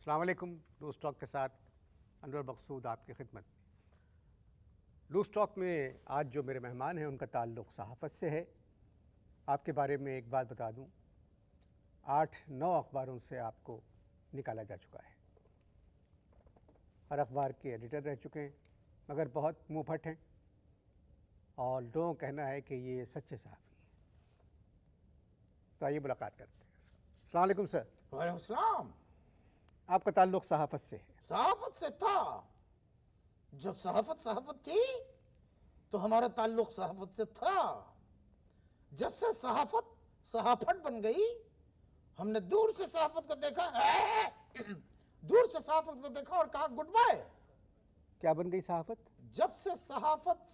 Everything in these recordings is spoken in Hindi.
अस्सलाम वालेकुम। लूज़ टॉक के साथ अनवर मकसूद आपकी खिदमत में। लूज़ टॉक में आज जो मेरे मेहमान हैं उनका ताल्लुक़ सहाफ़त से है। आपके बारे में एक बात बता दूं, 8-9 अखबारों से आपको निकाला जा चुका है। हर अखबार के एडिटर रह चुके हैं, मगर बहुत मुँहफट हैं और लोगों का कहना है कि ये सच्चे सहाफ़ी हैं। तो आइए मुलाकात करते हैं। अस्सलाम वालेकुम सर। वालेकुम सलाम। आपका ताल्लुक़ सहाफ़त से है? सहाफत से था। जब सहाफत थी तो हमारा ताल्लुक सहाफत से था। जब से सहाफत सहाफत बन गई, हमने दूर से सहाफत को देखा दूर से सहाफत को देखा और कहा गुड बाय। क्या बन गई सहाफ़त? जब से सहाफत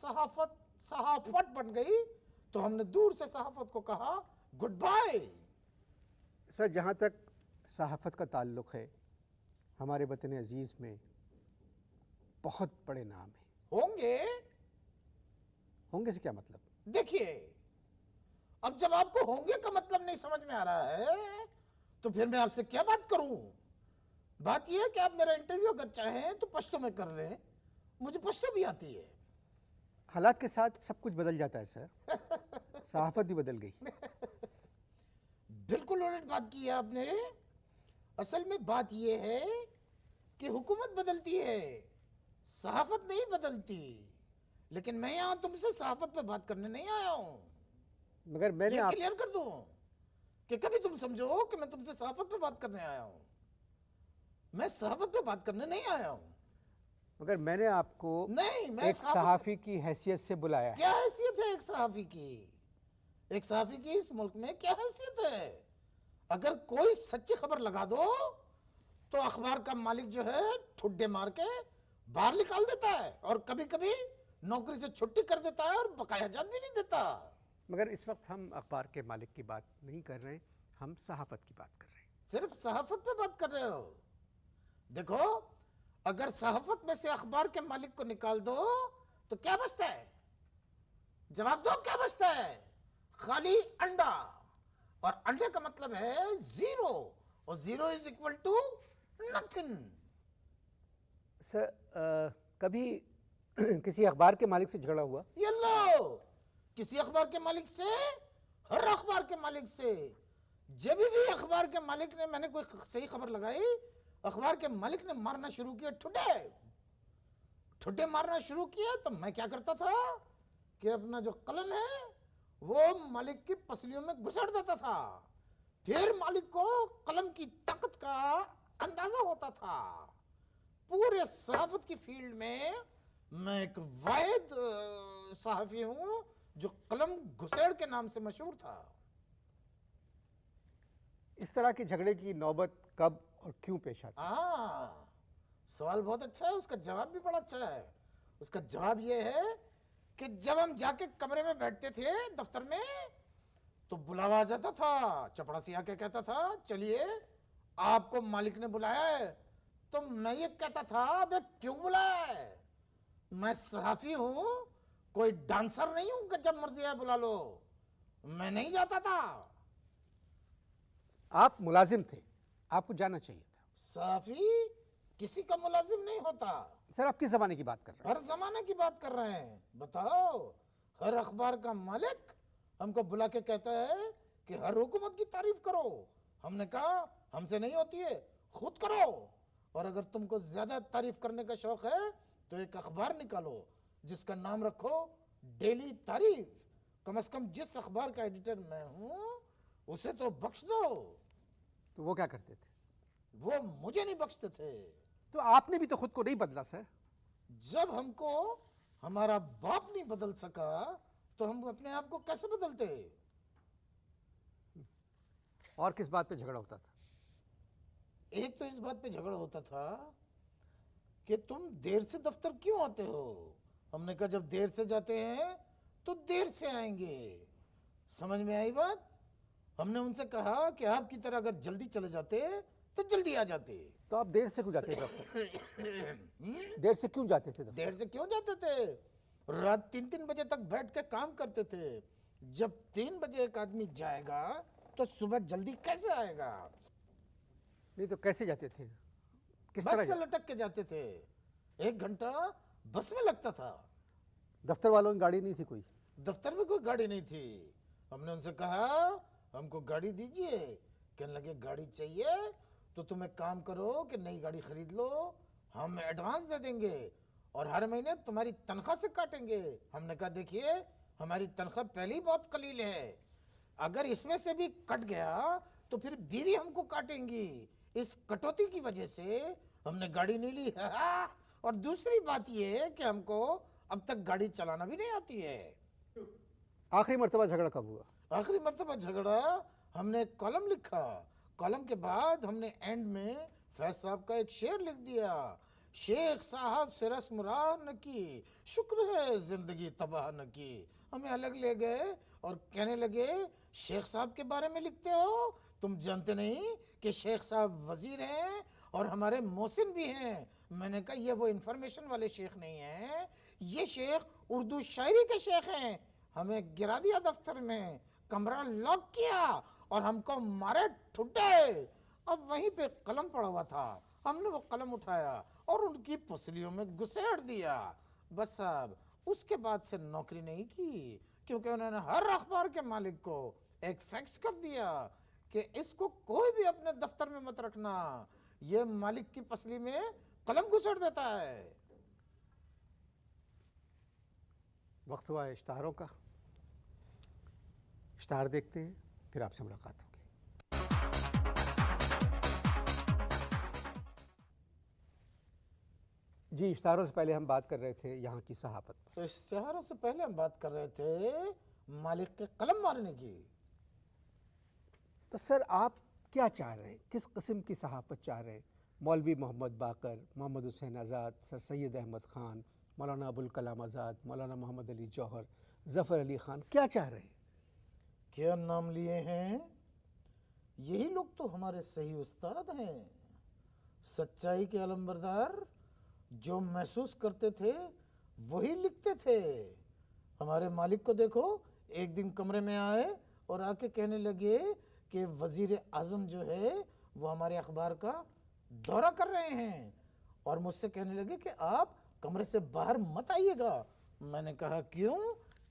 बन गई तो हमने दूर से सहाफत को कहा गुड बाय। सर, जहाँ तक सहाफ़त का ताल्लुक़ है, हमारे वतन अज़ीज़ में बहुत बड़े नाम हैं। होंगे से क्या मतलब? देखिए, अब जब आपको होंगे का मतलब नहीं समझ में आ रहा है तो फिर मैं आपसे क्या बात करूं। बात यह है कि आप मेरा इंटरव्यू अगर चाहें तो पश्तो में कर लें, मुझे पश्तो भी आती है। हालात के साथ सब कुछ बदल जाता है सर। सहाफ़त भी बदल गई। बिल्कुल उलट बात की है आपने। असल में बात यह है कि हुकूमत बदलती है, सहाफत नहीं बदलती। लेकिन मैं यहां तुमसे सहाफत पे बात करने नहीं आया हूं। मगर मैंने ये आप क्लियर कर दूं कि कभी तुम समझो कि मैं तुमसे सहाफत पे बात करने आया हूं। मैं सहाफत पे बात करने नहीं आया हूं। मगर मैंने आपको नहीं, मैं एक सहाफ़ी की हैसियत से बुलाया है। क्या हैसियत है एक सहाफी की? एक सहाफी की इस मुल्क में क्या हैसियत है? अगर कोई सच्ची खबर लगा दो तो अखबार का मालिक जो है ठुड्डे मार के बाहर निकाल देता है और कभी कभी नौकरी से छुट्टी कर देता है और बकाया जात भी नहीं देता। मगर इस वक्त हम अखबार के मालिक की बात नहीं कर रहे हैं, हम सहाफ़त की बात कर रहे हैं। सिर्फ सहाफत पे बात कर रहे हो। देखो, अगर सहाफत में से अखबार के मालिक को निकाल दो तो क्या बचता है? जवाब दो, क्या बचता है? खाली अंडा, और अंडे का मतलब है जीरो, और zero is equal to nothing. Sir, कभी किसी अखबार के मालिक से झगड़ा हुआ? ये लो, किसी अखबार के मालिक से, हर अखबार के मालिक से। जब भी अखबार के मालिक ने, मैंने कोई सही खबर लगाई, अखबार के मालिक ने मारना शुरू किया ठुड्डे ठुड्डे मारना शुरू किया, तो मैं क्या करता था कि अपना जो कलम है वो मालिक की पसलियों में घुसेड़ देता था। फिर मालिक को कलम की ताकत का अंदाजा होता था। पूरे सहाफत की फील्ड में मैं एक वाहिद सहाफी हूं जो कलम घुसेड़ के नाम से मशहूर था। इस तरह के झगड़े की नौबत कब और क्यों पेश आती? सवाल बहुत अच्छा है, उसका जवाब भी बड़ा अच्छा है। उसका जवाब यह है कि जब हम जाके कमरे में बैठते थे दफ्तर में तो बुलावा आ जाता था, चपड़ासी आके कहता था चलिए आपको मालिक ने बुलाया है। तो मैं ये कहता था अबे क्यों बुलाया है? मैं सहाफी हूं, कोई डांसर नहीं हूं कि जब मर्जी है बुला लो। मैं नहीं जाता था। आप मुलाजिम थे, आपको जाना चाहिए था। सहाफी किसी का मुलाजिम नहीं होता। सर, आप किस ज़माने की बात कर रहे हैं? हर जमाने की बात कर रहे हैं। बताओ, हर अखबार का मालिक हमको बुला के कहता है कि हर हुकूमत की तारीफ करो। हमने कहा हमसे नहीं होती है, खुद करो। और अगर तुमको ज्यादा तारीफ करने का शौक है तो एक अखबार निकालो जिसका नाम रखो डेली तारीफ। कम से कम जिस अखबार का एडिटर मैं हूं उसे तो बख्श दो। तो वो क्या करते थे? वो मुझे नहीं बख्शते थे। तो आपने भी तो खुद को नहीं बदला सर। जब हमको हमारा बाप नहीं बदल सका तो हम अपने आप को कैसे बदलते? और किस बात पे झगड़ा होता था? एक तो इस बात पे झगड़ा होता था कि तुम देर से दफ्तर क्यों आते हो। हमने कहा जब देर से जाते हैं तो देर से आएंगे। समझ में आई बात? हमने उनसे कहा कि आपकी तरह अगर जल्दी चले जाते तो जल्दी आ जाते। तो आप देर से क्यों जाते थे दफ्तर? देर से क्यों जाते थे दफ्तर? देर से क्यों जाते थे? रात 3-3 बजे तक बैठ के काम करते थे। जब 3 बजे एक आदमी जाएगा तो सुबह जल्दी कैसे आएगा? नहीं तो कैसे जाते थे? किस बस तरह से लटक के जाते थे, 1 घंटा बस में लगता था। दफ्तर वालों की गाड़ी नहीं थी कोई? दफ्तर में कोई गाड़ी नहीं थी। हमने उनसे कहा हमको गाड़ी दीजिए, कहने लगे गाड़ी चाहिए तो तुम एक काम करो कि नई गाड़ी खरीद लो, हम एडवांस दे देंगे और हर महीने तुम्हारी तनख्वाह से काटेंगे। हमने कहा देखिए हमारी तनख्वाह पहले ही बहुत कलील है, अगर इसमें से भी कट गया तो फिर बीवी हमको काटेंगी, इस कटौती की वजह से हमने गाड़ी नहीं ली। और दूसरी बात ये है कि हमको अब तक गाड़ी चलाना भी नहीं आती है। आखिरी मर्तबा झगड़ा कब हुआ? आखिरी मर्तबा झगड़ा हमने एक कॉलम लिखा, कॉलम के बाद हमने एंड में फैज साहब का एक शेर लिख दिया, शेख साहब से रस्म राह न की, शुक्र है जिंदगी तबाह न की। हमें अलग ले गए और कहने लगे शेख साहब के बारे में लिखते हो, तुम जानते नहीं कि शेख साहब वजीर हैं और हमारे मोहसिन भी हैं। मैंने कहा ये वो इंफॉर्मेशन वाले शेख नहीं हैं, ये शेख उर्दू शायरी के शेख हैं। हमें गिरा दिया दफ्तर में, कमरा लॉक किया और हमको मारे ठुड्डे। अब वहीं पे कलम पड़ा हुआ था, हमने वो कलम उठाया और उनकी पसलियों में घुसेड़ दिया। बस साहब उसके बाद से नौकरी नहीं की, क्योंकि उन्होंने हर अखबार के मालिक को एक फैक्स कर दिया कि इसको कोई भी अपने दफ्तर में मत रखना, ये मालिक की पसली में कलम घुसेड़ देता है। वक्त हुआ है इश्तारों का, इश्तार देखते हैं फिर आपसे मुलाकात होगी। जी, इश्तारों से पहले हम बात कर रहे थे यहाँ की सहाफत पर। तो इश्तिहारों से पहले हम बात कर रहे थे मालिक के कलम मारने की। तो सर आप क्या चाह रहे हैं, किस किस्म की सहाफत चाह रहे हैं? मौलवी मोहम्मद बाकर, मोहम्मद हुसैन आज़ाद, सर सैयद अहमद ख़ान, मौलाना अबुल कलाम आज़ाद, मौलाना मोहम्मद अली जौहर, ज़फ़र अली ख़ान, क्या चाह रहे हैं? क्या नाम लिए हैं, यही लोग तो हमारे सही उस्ताद हैं। सच्चाई के अलंबरदार जो महसूस करते थे वही लिखते थे। हमारे मालिक को देखो, एक दिन कमरे में आए और आके कहने लगे कि वजीर आज़म जो है वो हमारे अखबार का दौरा कर रहे हैं और मुझसे कहने लगे कि आप कमरे से बाहर मत आइएगा। मैंने कहा क्यों?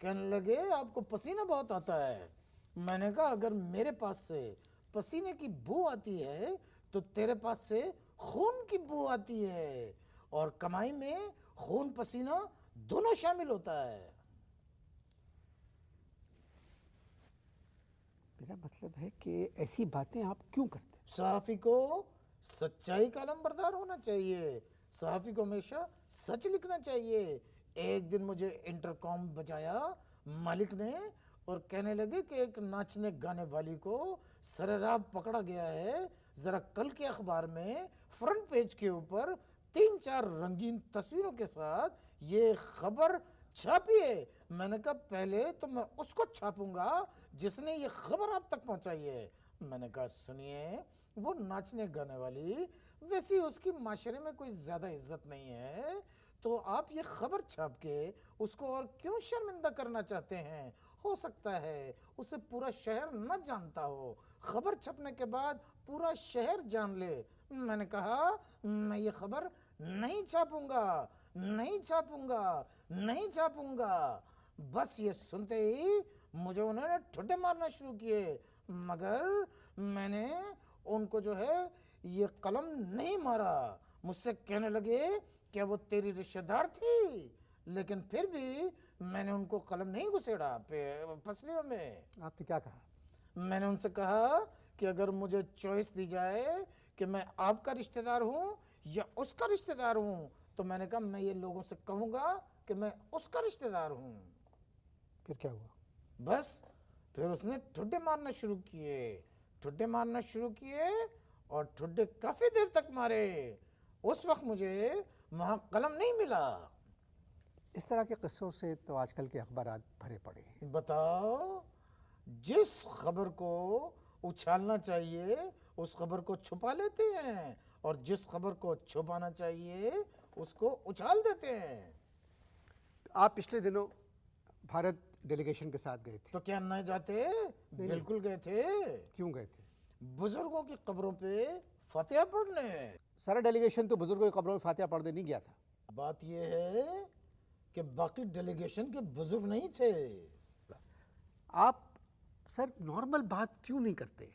कहने लगे आपको पसीना बहुत आता है। मैंने कहा अगर मेरे पास से पसीने की बू आती है तो तेरे पास से खून की बू आती है, और कमाई में खून पसीना दोनों शामिल होता है। मेरा मतलब है कि ऐसी बातें आप क्यों करते हैं? सहाफ़ी को सच्चाई का अलंबरदार होना चाहिए, सहाफ़ी को हमेशा सच लिखना चाहिए। एक दिन मुझे इंटरकॉम बजाया मालिक ने और कहने लगे कि एक नाचने गाने वाली को सरेराब पकड़ा गया है, ज़रा कल के अखबार में फ्रंट पेज के ऊपर 3-4 रंगीन तस्वीरों के साथ ये खबर छापिए। मैंने कहा पहले तो मैं उसको छापूंगा जिसने ये खबर आप तक पहुंचाई है। मैंने कहा सुनिए, वो नाचने गाने वाली, वैसी उसकी माशरे में कोई ज़्यादा इज्जत नहीं है, तो आप ये खबर छाप के उसको और क्यों शर्मिंदा करना चाहते हैं? हो सकता है उसे पूरा शहर न जानता हो, खबर छपने के बाद पूरा शहर जान ले। मैंने कहा मैं ये खबर नहीं छापूंगा, नहीं छापूंगा, नहीं छापूंगा। बस ये सुनते ही मुझे उन्होंने ठुड्डे मारना शुरू किए, मगर मैंने उनको जो है ये कलम नहीं मारा। मुझसे कहने लगे क्या वो तेरी रिश्तेदार थी, लेकिन फिर भी मैंने उनको कलम नहीं घुसेड़ा पसलियों में। आपने क्या कहा? मैंने उनसे कहा कि अगर मुझे चॉइस दी जाए कि मैं आपका रिश्तेदार हूँ या उसका रिश्तेदार हूँ, तो मैंने कहा मैं ये लोगों से कहूँगा कि मैं उसका रिश्तेदार हूँ। फिर क्या हुआ? बस फिर उसने ठुड्डे मारना शुरू किए, ठुड्डे मारना शुरू किए और ठुड्डे काफ़ी देर तक मारे। उस वक्त मुझे वहाँ कलम नहीं मिला। इस तरह के किस्सों से तो आजकल के अखबारात भरे पड़े हैं। बताओ, जिस खबर को उछालना चाहिए उस खबर को छुपा लेते हैं और जिस खबर को छुपाना चाहिए उसको उछाल देते हैं। आप पिछले दिनों भारत डेलीगेशन के साथ गए थे। तो क्या नहीं जाते? बिल्कुल गए थे। क्यों गए थे? बुजुर्गों की कब्रों पे फातिहा पढ़ने। सारा डेलीगेशन तो बुजुर्गों की कब्रों में फातिहा पढ़ने नहीं गया था। बात यह है कि बाकी डेलीगेशन के बुजुर्ग नहीं थे। आप सर नॉर्मल बात क्यों नहीं करते?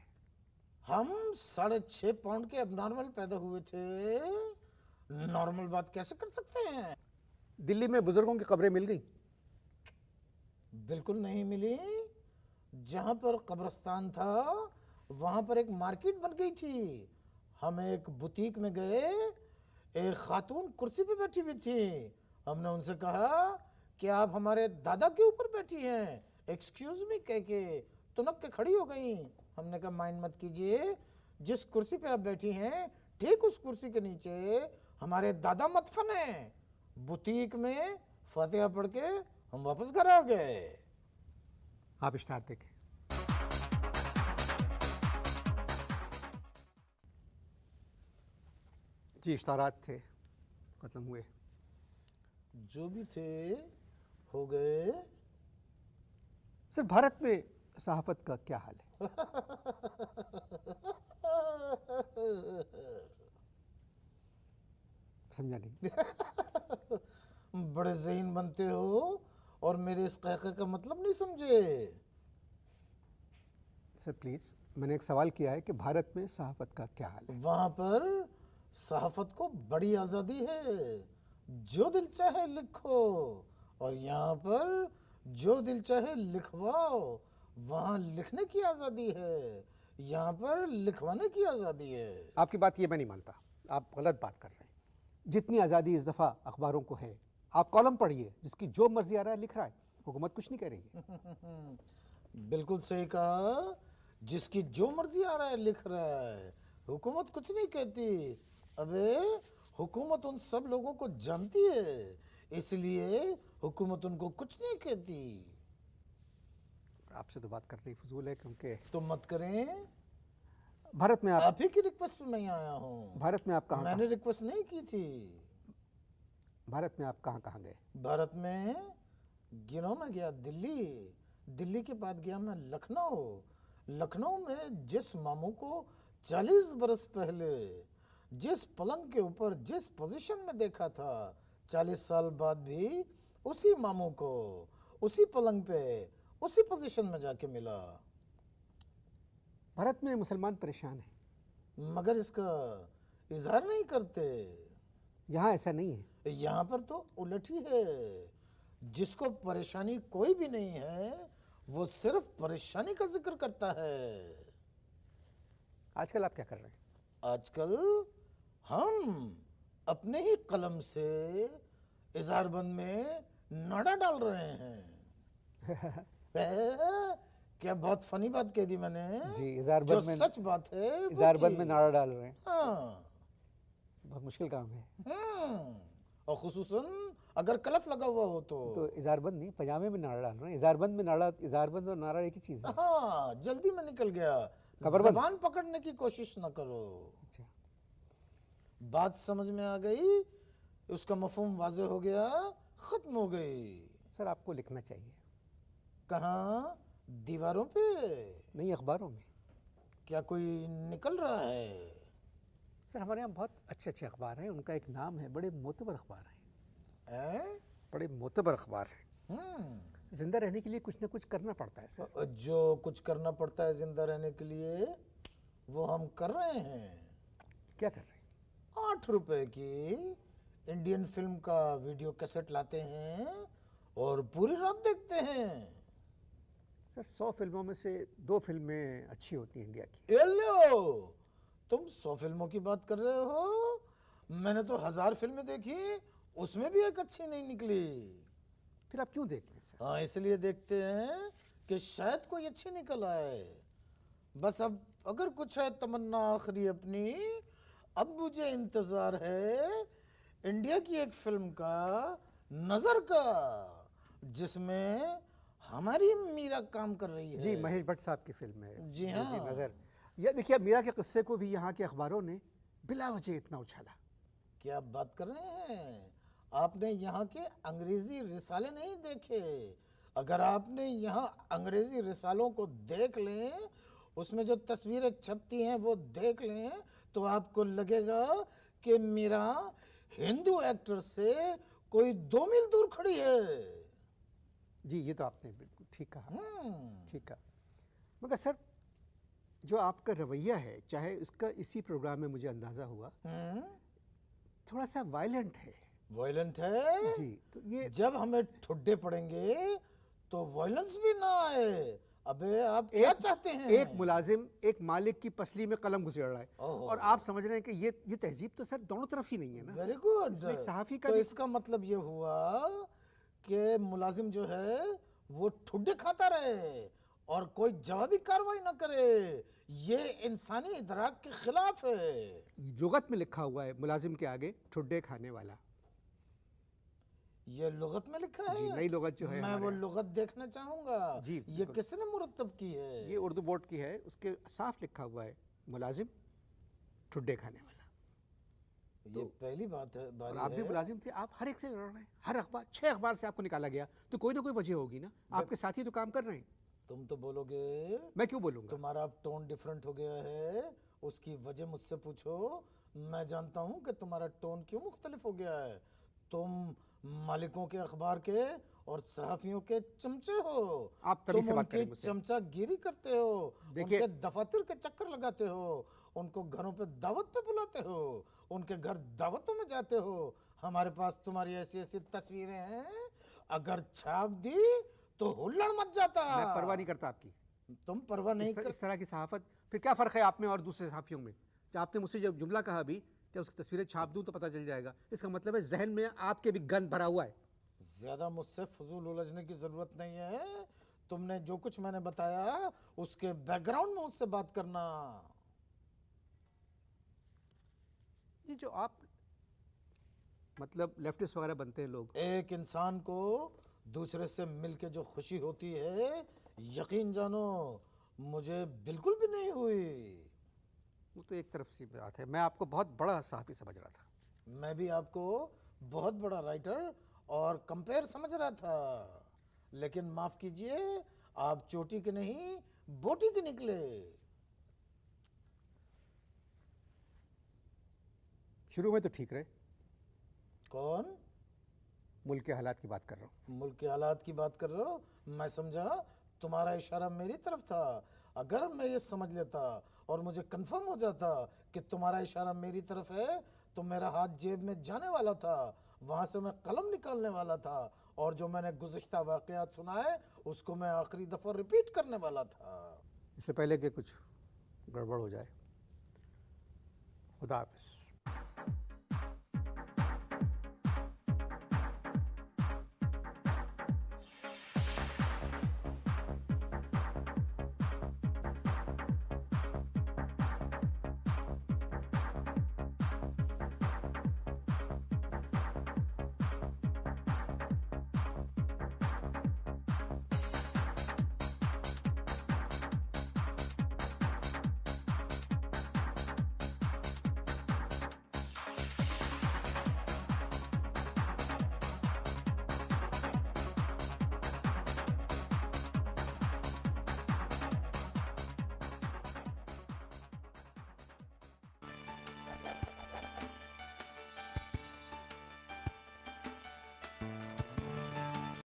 हम 6.5 पाउंड के अबनॉर्मल पैदा हुए थे, नॉर्मल बात कैसे कर सकते हैं? दिल्ली में बुजुर्गों की कब्रें मिल गई? बिल्कुल नहीं मिली। जहां पर कब्रिस्तान था वहां पर एक मार्केट बन गई थी। हम एक बुटीक में गए, एक खातून कुर्सी पे बैठी हुई थी। हमने उनसे कहा कि आप हमारे दादा के ऊपर बैठी हैं, एक्सक्यूज मी कह के तुनक के खड़ी हो गई। हमने कहा माइंड मत कीजिए, जिस कुर्सी पे आप बैठी हैं ठीक उस कुर्सी के नीचे हमारे दादा मदफन है। बुटीक में फातिहा पढ़ के हम वापस घर आ गए। आप इश्तार देखें। जी इश्तारात थे, खत्म हुए। जो भी थे हो गए। सर भारत में सहाफत का क्या हाल है? समझा नहीं। बड़े ज़हीन बनते हो और मेरे इस कहके का मतलब नहीं समझे। सर प्लीज़, मैंने एक सवाल किया है कि भारत में सहाफत का क्या हाल है? वहां पर सहाफत को बड़ी आज़ादी है, जो दिल चाहे लिखो, और यहाँ पर जो दिल चाहे लिखवाओ। वहाँ लिखने की आज़ादी है, यहाँ पर लिखवाने की आज़ादी है। आपकी बात ये मैं नहीं मानता, आप गलत बात कर रहे हैं। जितनी आज़ादी इस दफ़ा अखबारों को है, आप कॉलम पढ़िए, जिसकी जो मर्जी आ रहा है लिख रहा है, हुकूमत कुछ नहीं कह रही है। बिल्कुल सही कहा, जिसकी जो मर्जी आ रहा है लिख रहा है, हुकूमत कुछ नहीं कहती। अबे हुकूमत उन सब लोगों को जानती है, इसलिए हुकूमत उनको कुछ नहीं कहती। आपसे तो बात करनी फजूल है, क्योंकि तो मत करें। भारत में आप ही की रिक्वेस्ट पे मैं आया हूँ। भारत में आप कहाँ मैंने रिक्वेस्ट नहीं की थी। भारत में आप कहाँ कहाँ गए? भारत में गिनों में गया दिल्ली, दिल्ली के बाद गया मैं लखनऊ। लखनऊ में जिस मामू को 40 बरस पहले जिस पलंग के ऊपर जिस पोजीशन में देखा था, 40 साल बाद भी उसी मामू को उसी पलंग पे उसी पोजीशन में जाके मिला। भारत में मुसलमान परेशान हैं, मगर इसका इजहार नहीं करते। यहाँ ऐसा नहीं है। यहाँ पर तो उलट ही है, जिसको परेशानी कोई भी नहीं है वो सिर्फ परेशानी का जिक्र करता है। आजकल आप क्या कर रहे हैं? आजकल हम अपने ही कलम से इजहारबंद में नाड़ा डाल रहे हैं। क्या बहुत फनी बात कह दी मैंने। जी, जो इजहारबंद में सच बात है वो इजहारबंद की। में नारा डाल रहे हैं। हाँ। बहुत मुश्किल काम है। और खुसूसन अगर कलफ लगा हुआ हो तो इजहारबंद नहीं, पजामे में नारा डाल रहे हैं। इजहारबंद में नारा, इजहारबंद और नारा एक ही चीज़ है। हाँ, जल्दी में निकल गया। खबरबंद। जबान पकड़ने की कोशिश न करो। अच्छा, बात समझ में आ गई, उसका मफहूम वाज़े हो गया, खत्म हो गई। सर आपको लिखना चाहिए। कहाँ? दीवारों पे? नहीं, अखबारों में। क्या कोई निकल रहा है? सर हमारे यहाँ बहुत अच्छे अच्छे अखबार हैं, उनका एक नाम है, बड़े मोतबर अखबार हैं, बड़े मोतबर अखबार हैं। जिंदा रहने के लिए कुछ ना कुछ करना पड़ता है सर। जो कुछ करना पड़ता है जिंदा रहने के लिए वो हम कर रहे हैं। क्या कर रहे हैं? 8 रुपए की इंडियन फिल्म का वीडियो कैसेट लाते हैं और पूरी रात देखते हैं। सर 100 फिल्मों में से 2 फिल्में अच्छी होती हैं इंडिया की। ये लो, तुम 100 फिल्मों की बात कर रहे हो, मैंने तो 1000 फिल्में देखी, उसमें भी एक अच्छी नहीं निकली। फिर आप क्यों देखते हैं सर? हाँ, इसलिए देखते हैं कि शायद कोई अच्छी निकल आए। बस अब अगर कुछ है तमन्ना आखिरी अपनी, अब मुझे इंतजार है इंडिया की एक फिल्म का, नजर का, जिसमें हमारी मीरा काम कर रही है। जी, महेश भट्ट साहब की फिल्म है। जी हाँ। नज़र। यह देखिए, मीरा के किस्से को भी यहाँ के अखबारों ने बिला वजह इतना उछाला। क्या बात कर रहे हैं? आपने यहाँ के अंग्रेजी रिसाले नहीं देखे? अगर आपने यहाँ अंग्रेजी रिसालों को देख लें, उसमें जो तस्वीरें छपती हैं वो देख लें, तो आपको लगेगा कि मीरा हिंदू एक्टर से कोई 2 मील दूर खड़ी है। जी, ये तो आपने बिल्कुल ठीक कहा, हम्म, ठीक कहा। मगर सर, जो आपका रवैया है, चाहे इसका इसी प्रोग्राम में मुझे अंदाज़ा हुआ, हम्म, थोड़ा सा वायलेंट है। वायलेंट है। जी, तो ये जब हमें ठुड्डे पड़ेंगे तो वायलेंस भी ना आए। अबे आप क्या चाहते हैं? एक मुलाजिम एक मालिक की पसली में कलम घुसेड़ रहा है, ओहो। और आप समझ रहे हैं कि ये तहजीब तो सर दोनों तरफ ही नहीं है ना। Very good. इसमें एक सहाफ़ी का तो भी इसका मतलब ये हुआ कि मुलाजिम जो है वो ठुड्डे खाता रहे और कोई जवाबी कार्रवाई ना करे। ये इंसानी इदराक के खिलाफ है। लुगत में लिखा हुआ है मुलाजिम के आगे ठुड्डे खाने वाला। ये लुगत में लिखा जी, है। नई लुगत जो है मैं हमारे वो यहाँ। लुगत देखना चाहूंगा। जी, ये बिल्कुल। किसने मुरतब की है? ये उर्दू बोर्ड की है, उसके साफ लिखा हुआ है मुलाजिम ठुड्डे खाने वाला। ये पहली बात है, और बारी आप भी है। मुलाजिम थे, आप हर एक से लड़ रहे हैं, हर अखबार 6 अखबार से आपको निकाला गया, तो कोई ना कोई वजह होगी ना। आपके साथी तो काम कर रहे हैं, तुम तो बोलोगे मैं क्यों बोलूँगा? तुम्हारा अब टोन डिफरेंट हो गया है, उसकी वजह मुझसे पूछो। मैं जानता हूं कि तुम्हारा टोन क्यों मुख्तलिफ हो गया है। तुम मालिकों के अखबार के और सहाफियों के चमचे हो। आप तमीज़ से तुम बात करें उनकी मुझसे। चमचागिरी करते हो, देखिए- उनके दफातर के चक्कर लगाते हो, उनको घरों पे दावत पे बुलाते हो, उनके घर दावतों में जाते हो। हमारे पास तुम्हारी ऐसी ऐसी तस्वीरें हैं, अगर छाप दी तो हुल्लड़ मच जाता। मैं परवाह नहीं करता आपकी। तुम परवाह नहीं कर। इस तरह की सहाफत, फिर क्या फ़र्क है आप में और दूसरे सहाफ़ियों में? जब आपने मुझसे जब जुमला कहा अभी कि उसकी तस्वीरें छाप दूं तो पता चल जाएगा, इसका मतलब है जहन में आपके भी गंद भरा हुआ है। ज्यादा मुझसे फजूल उलझने की जरूरत नहीं है। तुमने जो कुछ मैंने बताया उसके बैकग्राउंड में मुझसे बात करना। ये जो आप मतलब लेफ्टिस्ट वगैरह बनते हैं लोग, एक इंसान को दूसरे से मिलके जो खुशी होती है, यकीन जानो मुझे बिल्कुल भी नहीं हुई। वो तो एक तरफ सी बात है। मैं आपको बहुत बड़ा सहाफ़ी समझ रहा था। मैं भी आपको बहुत बड़ा राइटर और कंपेयर समझ रहा था, लेकिन माफ कीजिए, आप चोटी के नहीं बोटी के निकले। शुरू में तो ठीक रहे। कौन? मुल्क के हालात की बात कर रहा हूँ। मुल्क के हालात की बात कर रहे हो? मैं समझा तुम्हारा इशारा मेरी तरफ था। अगर मैं ये समझ लेता और मुझे कंफर्म हो जाता कि तुम्हारा इशारा मेरी तरफ है, तो मेरा हाथ जेब में जाने वाला था, वहां से मैं कलम निकालने वाला था, और जो मैंने गुज़िश्ता वाक़यात सुनाए उसको मैं आखिरी दफ़ा रिपीट करने वाला था। इससे पहले कि कुछ गड़बड़ हो जाए, खुदा हाफिज़।